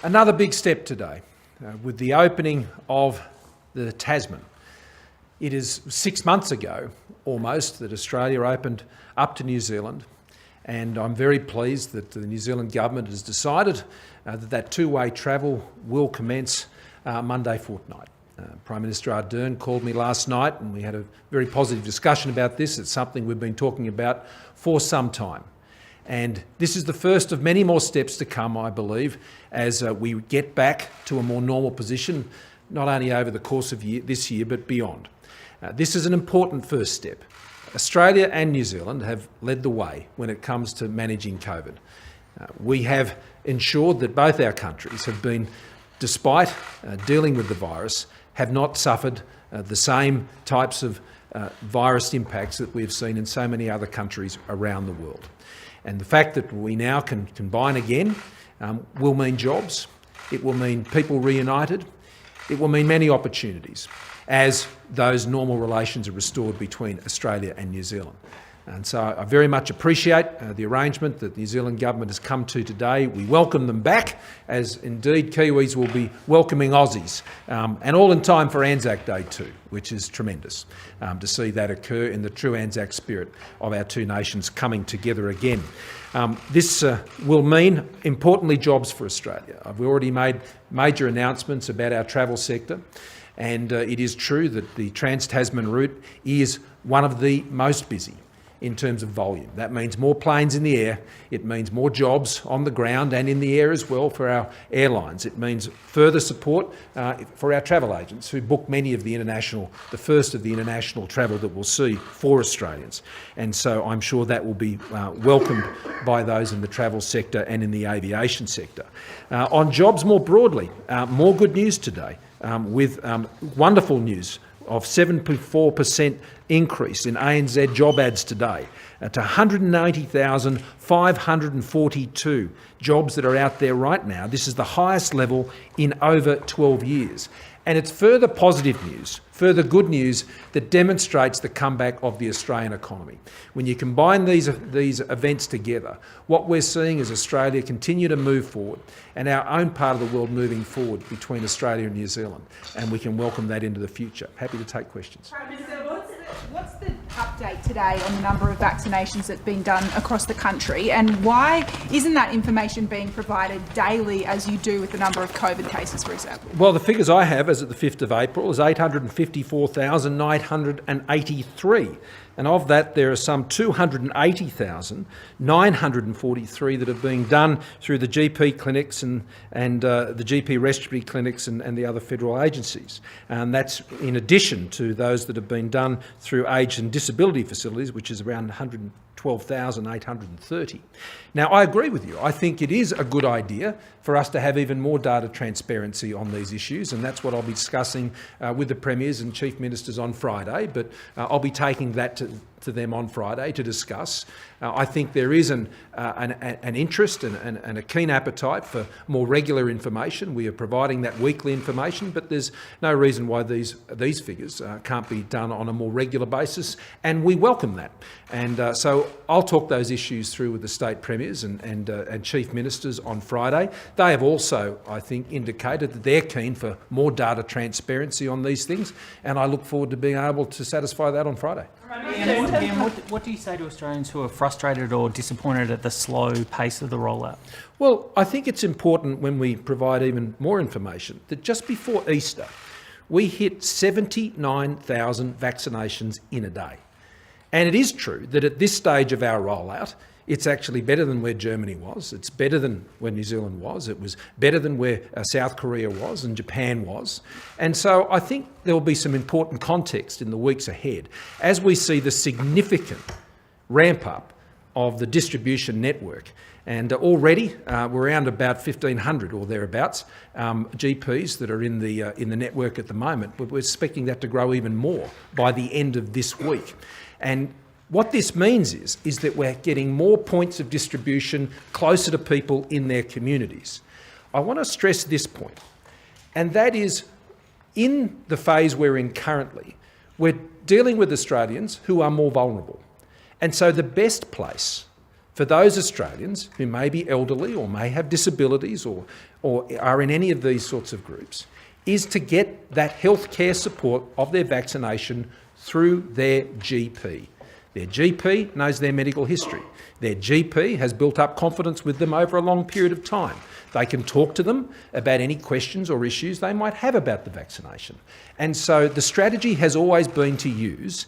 Another big step today with the opening of the Tasman. It is 6 months ago, almost, that Australia opened up to New Zealand, and I'm very pleased that the New Zealand government has decided that two-way travel will commence Monday fortnight. Prime Minister Ardern called me last night and we had a very positive discussion about this. It's something we've been talking about for some time. And this is the first of many more steps to come, I believe, as we get back to a more normal position, not only over the course of this year, but beyond. This is an important first step. Australia and New Zealand have led the way when it comes to managing COVID. We have ensured that both our countries have been, despite dealing with the virus, have not suffered the same types of virus impacts that we've seen in so many other countries around the world. And the fact that we now can combine again will mean jobs, it will mean people reunited, it will mean many opportunities as those normal relations are restored between Australia and New Zealand. And so I very much appreciate the arrangement that the New Zealand government has come to today. We welcome them back, as indeed Kiwis will be welcoming Aussies, and all in time for Anzac Day too, which is tremendous to see that occur in the true Anzac spirit of our two nations coming together again. This will mean, importantly, jobs for Australia. I've already made major announcements about our travel sector, and it is true that the trans-Tasman route is one of the most busy in terms of volume. That means more planes in the air, it means more jobs on the ground and in the air as well for our airlines. It means further support for our travel agents who book many of the first of the international travel that we'll see for Australians. And so I'm sure that will be welcomed by those in the travel sector and in the aviation sector. On jobs more broadly, more good news today with wonderful news of 74% increase in ANZ job ads today to 180,542 jobs that are out there right now. This is the highest level in over 12 years. And it's further positive news, further good news that demonstrates the comeback of the Australian economy. When you combine these events together, what we're seeing is Australia continue to move forward and our own part of the world moving forward between Australia and New Zealand. And we can welcome that into the future. Happy to take questions. Prime Minister, what's the update today on the number of vaccinations that's been done across the country, and why isn't that information being provided daily as you do with the number of COVID cases, for example? Well, the figures I have as at the 5th of April is 854,983. And of that, there are some 280,943 that are being done through the GP clinics and the GP respiratory clinics and the other federal agencies. And that's in addition to those that have been done through aged and disability facilities, which is around 112,830. Now, I agree with you. I think it is a good idea for us to have even more data transparency on these issues, and that's what I'll be discussing with the Premiers and Chief Ministers on Friday, but I'll be taking that to them on Friday to discuss. I think there is an interest and a keen appetite for more regular information. We are providing that weekly information, but there's no reason why these figures can't be done on a more regular basis, and we welcome that. And so I'll talk those issues through with the state premiers and chief ministers on Friday. They have also, I think, indicated that they're keen for more data transparency on these things, and I look forward to being able to satisfy that on Friday. What do you say to Australians who are frustrated or disappointed at the slow pace of the rollout? Well, I think it's important when we provide even more information that just before Easter, we hit 79,000 vaccinations in a day. And it is true that at this stage of our rollout, it's actually better than where Germany was. It's better than where New Zealand was. It was better than where South Korea was and Japan was. And so I think there will be some important context in the weeks ahead as we see the significant ramp up of the distribution network. And already we're around about 1,500 or thereabouts GPs that are in the network at the moment. But we're expecting that to grow even more by the end of this week. And what this means is that we're getting more points of distribution closer to people in their communities. I want to stress this point, and that is in the phase we're in currently, we're dealing with Australians who are more vulnerable. And so the best place for those Australians who may be elderly or may have disabilities or are in any of these sorts of groups is to get that healthcare support of their vaccination through their GP. Their GP knows their medical history. Their GP has built up confidence with them over a long period of time. They can talk to them about any questions or issues they might have about the vaccination. And so the strategy has always been to use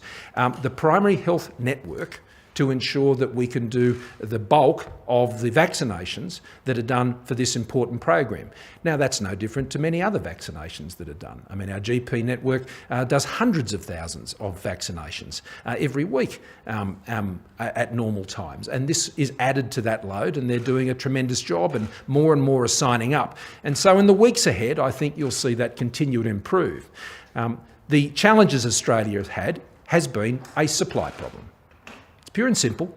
the primary health network to ensure that we can do the bulk of the vaccinations that are done for this important program. Now, that's no different to many other vaccinations that are done. I mean, our GP network does hundreds of thousands of vaccinations every week at normal times. And this is added to that load, and they're doing a tremendous job, and more are signing up. And so in the weeks ahead, I think you'll see that continue to improve. The challenges Australia has had has been a supply problem. Pure and simple.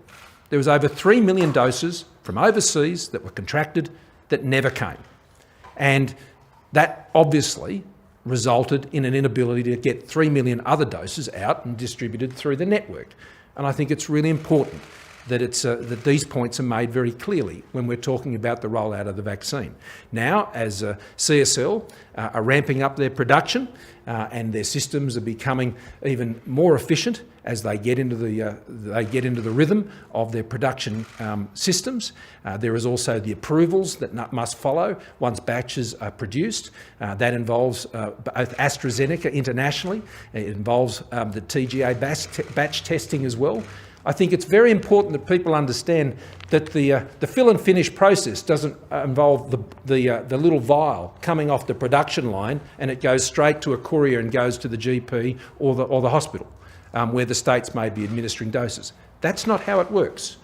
There was over 3 million doses from overseas that were contracted that never came. And that obviously resulted in an inability to get 3 million other doses out and distributed through the network. And I think it's really important that that these points are made very clearly when we're talking about the rollout of the vaccine. Now, as CSL are ramping up their production and their systems are becoming even more efficient as they get into the rhythm of their production systems. There is also the approvals that must follow once batches are produced. That involves both AstraZeneca internationally. It involves the TGA batch testing as well. I think it's very important that people understand that the fill and finish process doesn't involve the little vial coming off the production line and it goes straight to a courier and goes to the GP or the hospital where the states may be administering doses. That's not how it works.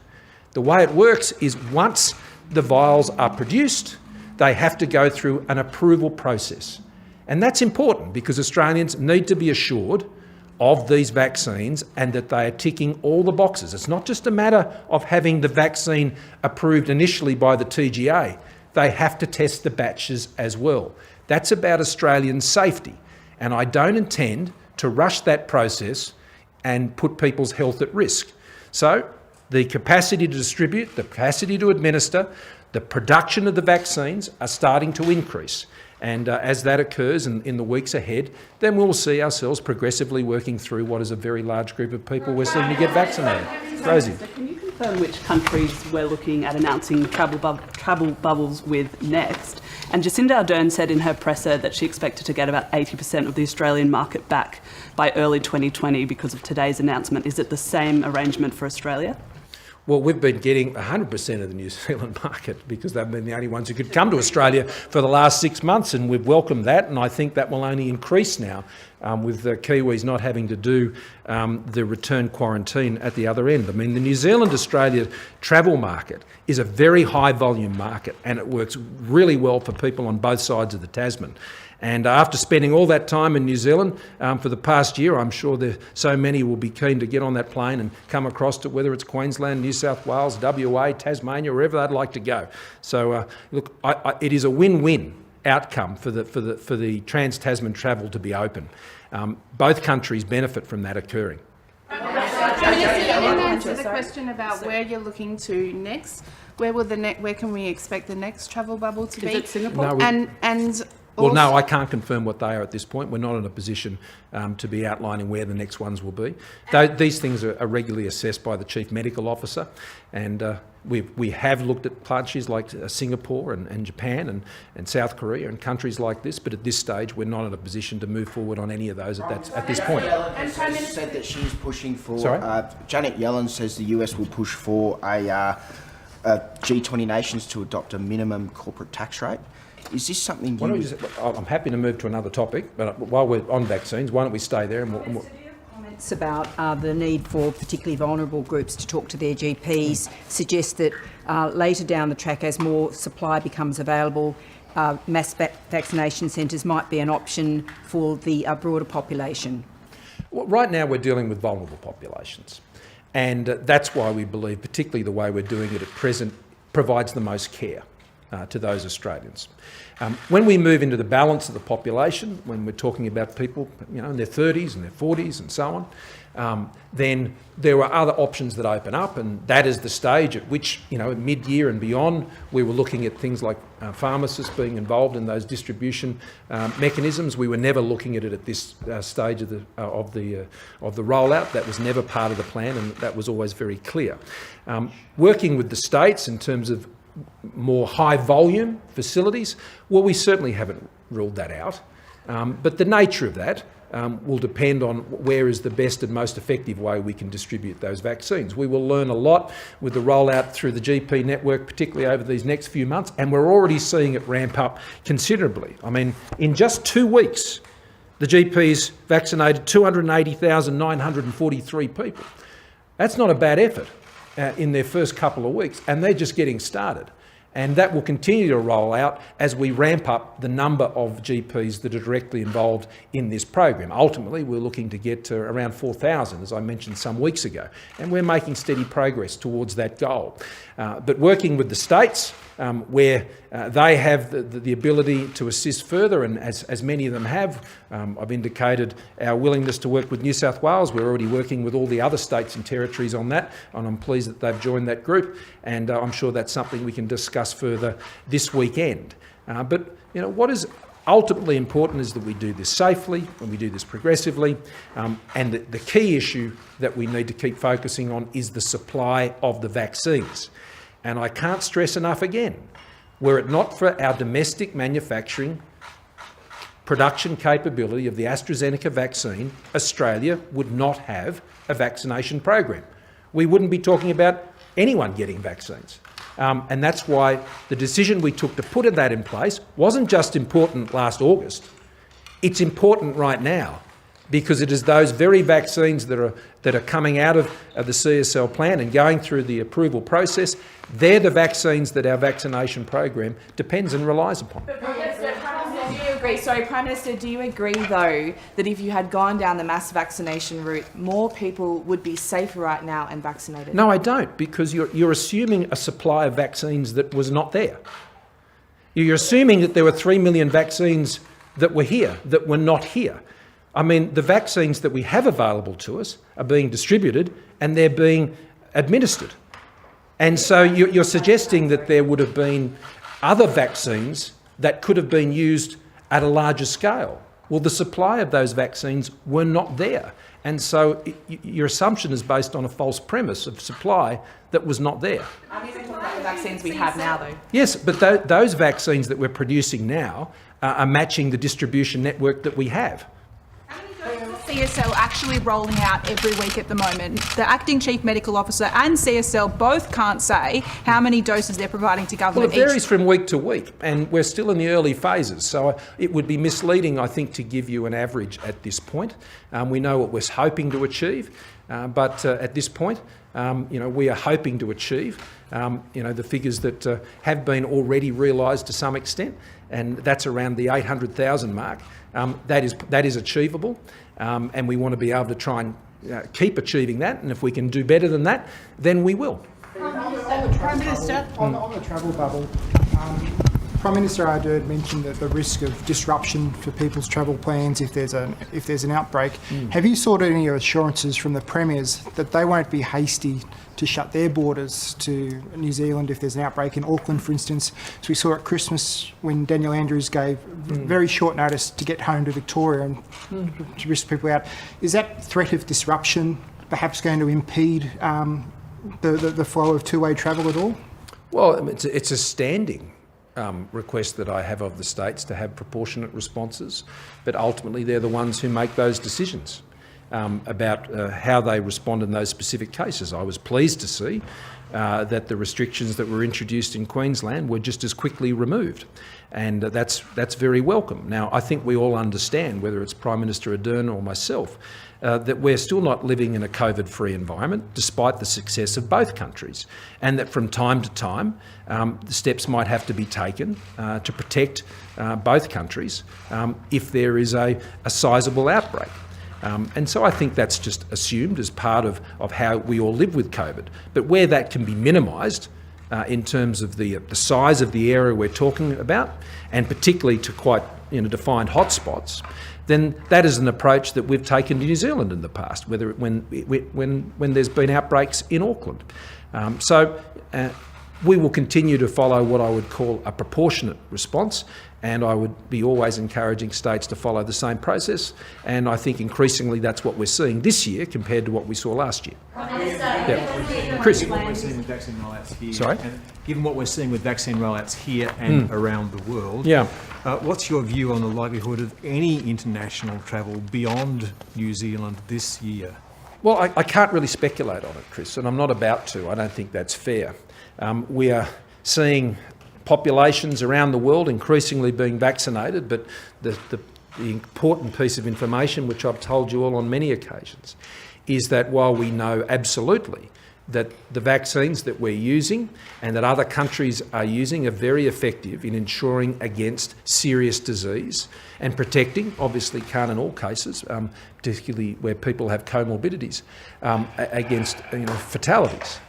The way it works is once the vials are produced, they have to go through an approval process. And that's important because Australians need to be assured of these vaccines and that they are ticking all the boxes. It's not just a matter of having the vaccine approved initially by the TGA. They have to test the batches as well. That's about Australian safety. And I don't intend to rush that process and put people's health at risk. So the capacity to distribute, the capacity to administer, the production of the vaccines are starting to increase. And as that occurs in the weeks ahead, then we'll see ourselves progressively working through what is a very large group of people we're seeing to get vaccinated. Rosie. Can you confirm which countries we're looking at announcing travel bubbles with next? And Jacinda Ardern said in her presser that she expected to get about 80% of the Australian market back by early 2020 because of today's announcement. Is it the same arrangement for Australia? Well, we've been getting 100% of the New Zealand market because they've been the only ones who could come to Australia for the last 6 months, and we've welcomed that, and I think that will only increase now with the Kiwis not having to do the return quarantine at the other end. I mean, the New Zealand-Australia travel market is a very high volume market, and it works really well for people on both sides of the Tasman. And after spending all that time in New Zealand for the past year, I'm sure so many will be keen to get on that plane and come across to whether it's Queensland, New South Wales, WA, Tasmania, wherever they'd like to go. So look, it is a win-win outcome for the trans-Tasman travel to be open. Both countries benefit from that occurring. Minister, in answer to the question about where you're looking to next, where can we expect the next travel bubble to be? Is it Singapore? And well, no, I can't confirm what they are at this point. We're not in a position to be outlining where the next ones will be. These things are regularly assessed by the Chief Medical Officer, and we have looked at countries like Singapore and Japan and South Korea and countries like this, but at this stage we're not in a position to move forward on any of those at this point. And Prime Minister said that she's pushing for... Sorry? Janet Yellen says the US will push for a G20 nations to adopt a minimum corporate tax rate. Is this something I'm happy to move to another topic, but while we're on vaccines, why don't we stay there and we'll comments about the need for particularly vulnerable groups to talk to their GPs suggest that later down the track, as more supply becomes available, mass vaccination centres might be an option for the broader population. Well, right now we're dealing with vulnerable populations, and that's why we believe, particularly the way we're doing it at present, provides the most care to those Australians. When we move into the balance of the population, when we're talking about people in their 30s and their 40s and so then there are other options that open up, and that is the stage at which, mid-year and beyond, we were looking at things like Pharmacist being involved in those distribution mechanisms. We were never looking at it at this stage of the rollout. That was never part of the plan, and that was always very clear. Working with the states in terms of more high volume facilities, well, we certainly haven't ruled that out, but the nature of that will depend on where is the best and most effective way we can distribute those vaccines. We will learn a lot with the rollout through the GP network, particularly over these next few months, and we're already seeing it ramp up considerably. I mean, in just 2 weeks, the GPs vaccinated 280,943 people. That's not a bad effort in their first couple of weeks, and they're just getting started. And that will continue to roll out as we ramp up the number of GPs that are directly involved in this program. Ultimately, we're looking to get to around 4,000, as I mentioned some weeks ago, and we're making steady progress towards that goal. But working with the states, where they have the ability to assist further, and as many of them have, I've indicated our willingness to work with New South Wales. We're already working with all the other states and territories on that, and I'm pleased that they've joined that group, and I'm sure that's something we can discuss further this weekend. But what is ultimately important is that we do this safely and we do this progressively, and the key issue that we need to keep focusing on is the supply of the vaccines. And I can't stress enough again, were it not for our domestic manufacturing production capability of the AstraZeneca vaccine, Australia would not have a vaccination program. We wouldn't be talking about anyone getting vaccines. And that's why the decision we took to put that in place wasn't just important last August. It's important right now, because it is those very vaccines that are coming out of the CSL plan and going through the approval process. They're the vaccines that our vaccination program depends and relies upon. Prime Minister, do you agree, though, that if you had gone down the mass vaccination route, more people would be safer right now and vaccinated? No, I don't, because you're assuming a supply of vaccines that was not there. You're assuming that there were 3 million vaccines that were here, that were not here. I mean, the vaccines that we have available to us are being distributed and they're being administered. And so you're suggesting that there would have been other vaccines that could have been used at a larger scale. Well, the supply of those vaccines were not there. And so your assumption is based on a false premise of supply that was not there. I'm even talking about the vaccines we have now, though. Yes, but those vaccines that we're producing now are matching the distribution network that we have. CSL actually rolling out every week at the moment. The acting chief medical officer and CSL both can't say how many doses they're providing to government. Well, it varies from week to week, and we're still in the early phases, so it would be misleading, I think, to give you an average at this point. We know what we're hoping to achieve, but at this point, we are hoping to achieve, the figures that have been already realised to some extent, and that's around the 800,000 mark. That is achievable, and we want to be able to try and keep achieving that, and if we can do better than that, then we will. Prime Minister. On the travel bubble, Prime Minister Ardern mentioned that the risk of disruption for people's travel plans if there's an outbreak. Have you sought any assurances from the premiers that they won't be hasty to shut their borders to New Zealand if there's an outbreak in Auckland, for instance? So we saw at Christmas when Daniel Andrews gave very short notice to get home to Victoria and to risk people out. Is that threat of disruption perhaps going to impede the flow of two-way travel at all? Well, it's a standing request that I have of the states to have proportionate responses, but ultimately they're the ones who make those decisions about how they respond in those specific cases. I was pleased to see that the restrictions that were introduced in Queensland were just as quickly removed, and that's very welcome. Now, I think we all understand, whether it's Prime Minister Ardern or myself, that we're still not living in a COVID-free environment, despite the success of both countries, and that from time to time, the steps might have to be taken to protect both countries if there is a sizable outbreak. And so I think that's just assumed as part of how we all live with COVID. But where that can be minimised, in terms of the size of the area we're talking about, and particularly to quite defined hotspots, then that is an approach that we've taken to New Zealand in the past, when there's been outbreaks in Auckland. We will continue to follow what I would call a proportionate response, and I would be always encouraging states to follow the same process, and I think increasingly that's what we're seeing this year compared to what we saw last year. Chris. Given what we're seeing with vaccine rollouts here, Sorry? and given what we're seeing with vaccine rollouts here and around the world, what's your view on the likelihood of any international travel beyond New Zealand this year? Well, I can't really speculate on it, Chris, and I'm not about to. I don't think that's fair. We are seeing populations around the world increasingly being vaccinated, but the important piece of information, which I've told you all on many occasions, is that while we know absolutely that the vaccines that we're using and that other countries are using are very effective in ensuring against serious disease and protecting, obviously can't in all cases, particularly where people have comorbidities, against fatalities.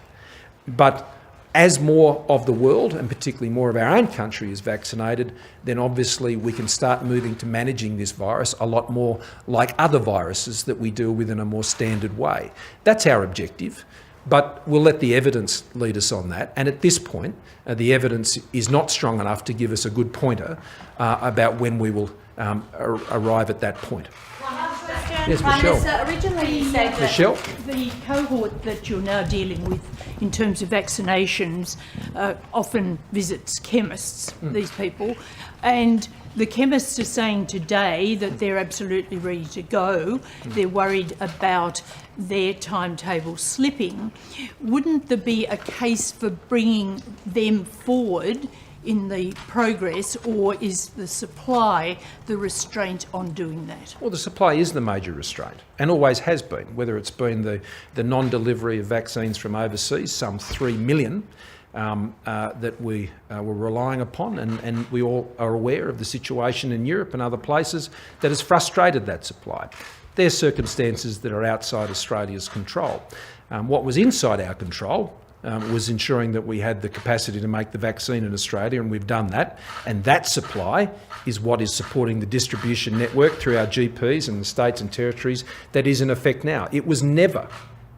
But as more of the world, and particularly more of our own country, is vaccinated, then obviously we can start moving to managing this virus a lot more like other viruses that we deal with in a more standard way. That's our objective, but we'll let the evidence lead us on that. And at this point, the evidence is not strong enough to give us a good pointer about when we will arrive at that point. Yes, Michelle. Originally you said that the cohort that you're now dealing with in terms of vaccinations often visits chemists, these people, and the chemists are saying today that they're absolutely ready to go. They're worried about their timetable slipping. Wouldn't there be a case for bringing them forward in the progress, or is the supply the restraint on doing that? Well, the supply is the major restraint, and always has been, whether it's been the non-delivery of vaccines from overseas, some 3 million, that we were relying upon, and we all are aware of the situation in Europe and other places that has frustrated that supply. They're circumstances that are outside Australia's control. What was inside our control was ensuring that we had the capacity to make the vaccine in Australia, and we've done that. And that supply is what is supporting the distribution network through our GPs and the states and territories that is in effect now. It was never,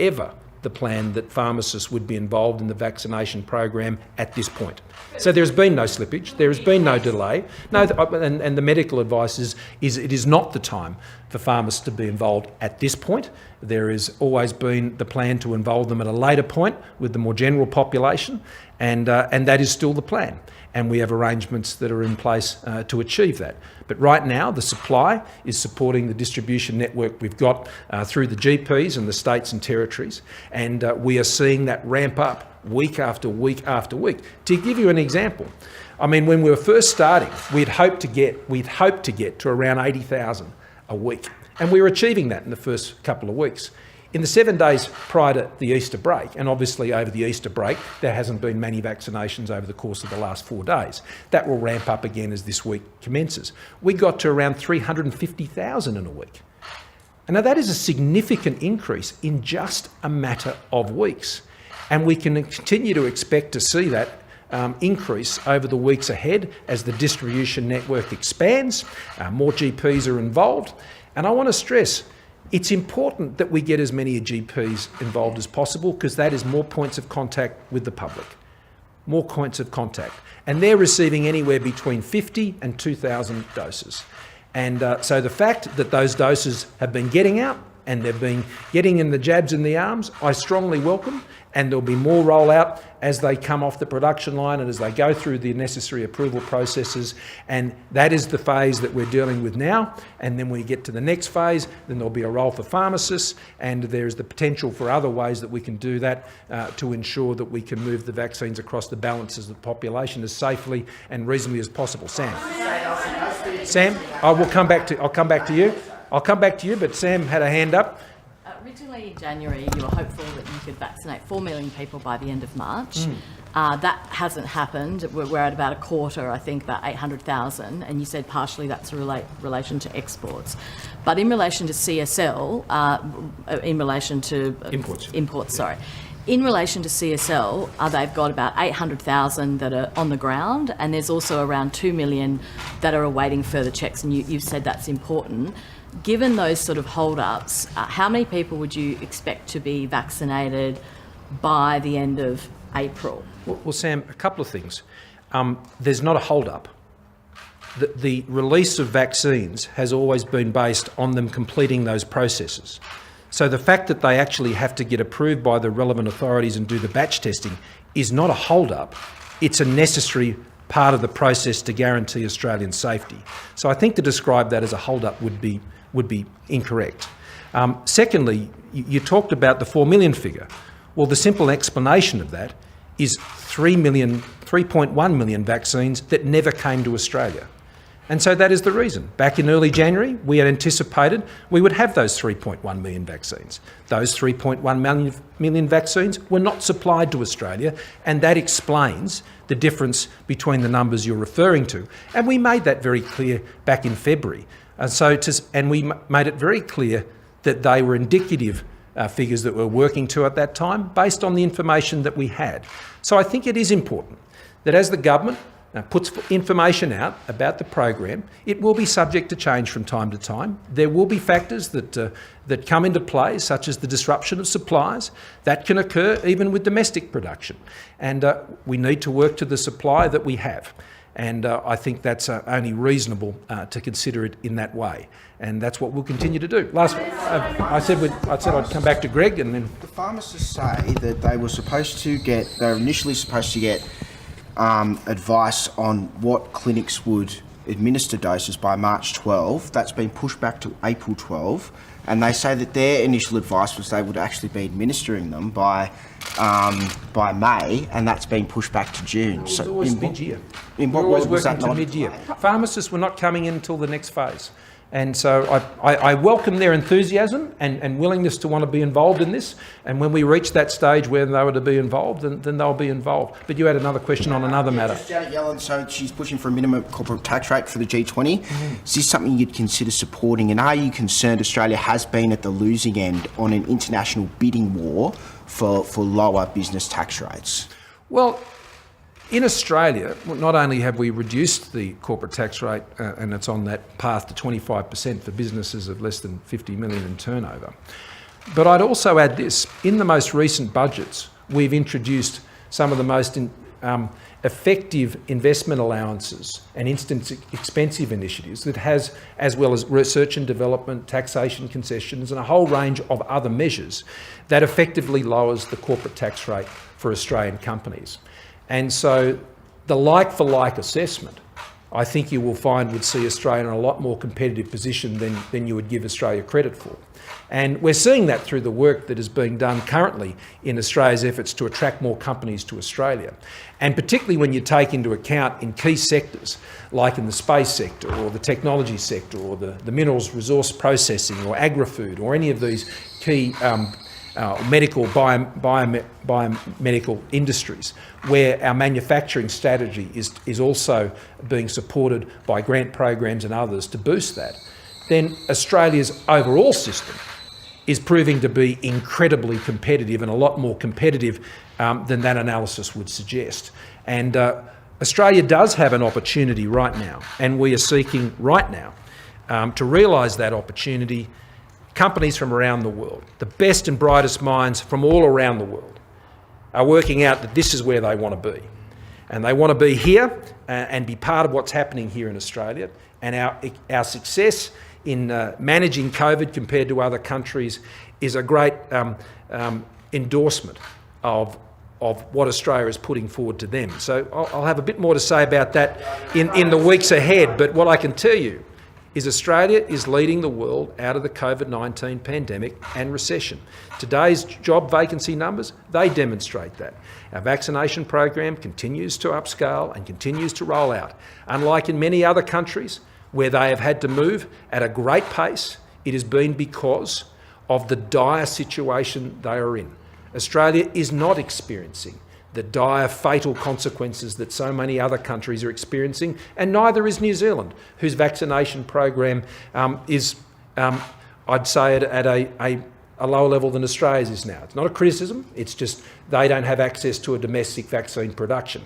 ever the plan that pharmacists would be involved in the vaccination program at this point. So there's been no slippage, there has been no delay. No, and the medical advice is it is not the time for pharmacists to be involved at this point. There has always been the plan to involve them at a later point with the more general population, and that is still the plan. And we have arrangements that are in place to achieve that. But right now, the supply is supporting the distribution network we've got through the GPs and the states and territories, and we are seeing that ramp up week after week after week. To give you an example, I mean, when we were first starting, we'd hoped to get to around 80,000 a week, and we were achieving that in the first couple of weeks. In the 7 days prior to the Easter break, and obviously over the Easter break, there hasn't been many vaccinations over the course of the last 4 days. That will ramp up again as this week commences. We got to around 350,000 in a week. And now that is a significant increase in just a matter of weeks. And we can continue to expect to see that increase over the weeks ahead as the distribution network expands, more GPs are involved. And I want to stress, it's important that we get as many GPs involved as possible, because that is more points of contact with the public, more points of contact. And they're receiving anywhere between 50 and 2,000 doses. And so the fact that those doses have been getting out and they've been getting in the jabs in the arms, I strongly welcome, and there'll be more rollout as they come off the production line and as they go through the necessary approval processes. And that is the phase that we're dealing with now. And then when we get to the next phase, then there'll be a role for pharmacists, and there's the potential for other ways that we can do that to ensure that we can move the vaccines across the balances of the population as safely and reasonably as possible. Sam, I will come back to. I'll come back to you. I'll come back to you, but Sam had a hand up. Originally in January, you were hopeful that you could vaccinate 4 million people by the end of March. That hasn't happened. We're at about a quarter, I think, about 800,000, and you said partially that's a relation to exports. But in relation to CSL, in relation to imports, sorry, In relation to CSL, they've got about 800,000 that are on the ground, and there's also around 2 million that are awaiting further checks, and you've said that's important. Given those sort of hold-ups, how many people would you expect to be vaccinated by the end of April? Well, Sam, a couple of things. There's not a hold-up. The release of vaccines has always been based on them completing those processes. So the fact that they actually have to get approved by the relevant authorities and do the batch testing is not a hold-up. It's a necessary part of the process to guarantee Australian safety. So I think to describe that as a hold-up would be incorrect. Secondly, you talked about the 4 million figure. Well, the simple explanation of that is 3.1 million vaccines that never came to Australia. And so that is the reason. Back in early January, we had anticipated we would have those 3.1 million vaccines. Those 3.1 million vaccines were not supplied to Australia, and that explains the difference between the numbers you're referring to. And we made that very clear back in February. And we made it very clear that they were indicative figures that we're working to at that time based on the information that we had. So I think it is important that as the government puts information out about the program, it will be subject to change from time to time. There will be factors that come into play, such as the disruption of supplies. That can occur even with domestic production. And we need to work to the supply that we have. And I think that's only reasonable to consider it in that way. And that's what we'll continue to do. I said I'd come back to Greg and then... The pharmacists say that they were initially supposed to get advice on what clinics would administer doses by March 12. That's been pushed back to April 12. And they say that their initial advice was they would actually be administering them by May, and that's been pushed back to June. It was always mid-year. In what way was that not mid-year? Pharmacists were not coming in until the next phase. And so I welcome their enthusiasm and willingness to want to be involved in this. And when we reach that stage where they were to be involved, then they'll be involved. But you had another question on another matter. Janet Yellen, so she's pushing for a minimum corporate tax rate for the G20. Is this something you'd consider supporting? And are you concerned Australia has been at the losing end on an international bidding war for lower business tax rates? Well, in Australia, not only have we reduced the corporate tax rate, and it's on that path to 25% for businesses of less than 50 million in turnover, but I'd also add this. In the most recent budgets, we've introduced some of the most effective investment allowances and instant expensive initiatives that has, as well as research and development, taxation concessions, and a whole range of other measures that effectively lowers the corporate tax rate for Australian companies. And so the like-for-like assessment, I think you will find would see Australia in a lot more competitive position than you would give Australia credit for. And we're seeing that through the work that is being done currently in Australia's efforts to attract more companies to Australia. And particularly when you take into account in key sectors, like in the space sector or the technology sector or the minerals resource processing or agri-food or any of these key medical, biomedical industries, where our manufacturing strategy is also being supported by grant programs and others to boost that, then Australia's overall system is proving to be incredibly competitive and a lot more competitive than that analysis would suggest. And Australia does have an opportunity right now, and we are seeking right now to realise that opportunity. Companies from around the world, the best and brightest minds from all around the world, are working out that this is where they want to be. And they want to be here and be part of what's happening here in Australia. And our success in managing COVID compared to other countries is a great endorsement of what Australia is putting forward to them. So I'll have a bit more to say about that in the weeks ahead. But what I can tell you is Australia is leading the world out of the COVID-19 pandemic and recession. Today's job vacancy numbers, they demonstrate that. Our vaccination program continues to upscale and continues to roll out. Unlike in many other countries where they have had to move at a great pace, it has been because of the dire situation they are in. Australia is not experiencing the dire, fatal consequences that so many other countries are experiencing, and neither is New Zealand, whose vaccination program is, I'd say, at a lower level than Australia's is now. It's not a criticism, it's just they don't have access to a domestic vaccine production.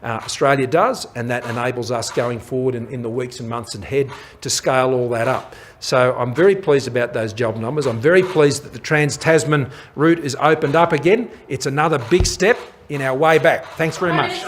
Australia does, and that enables us going forward in the weeks and months ahead to scale all that up. So I'm very pleased about those job numbers. I'm very pleased that the trans-Tasman route is opened up again. It's another big step in our way back. Thanks very much.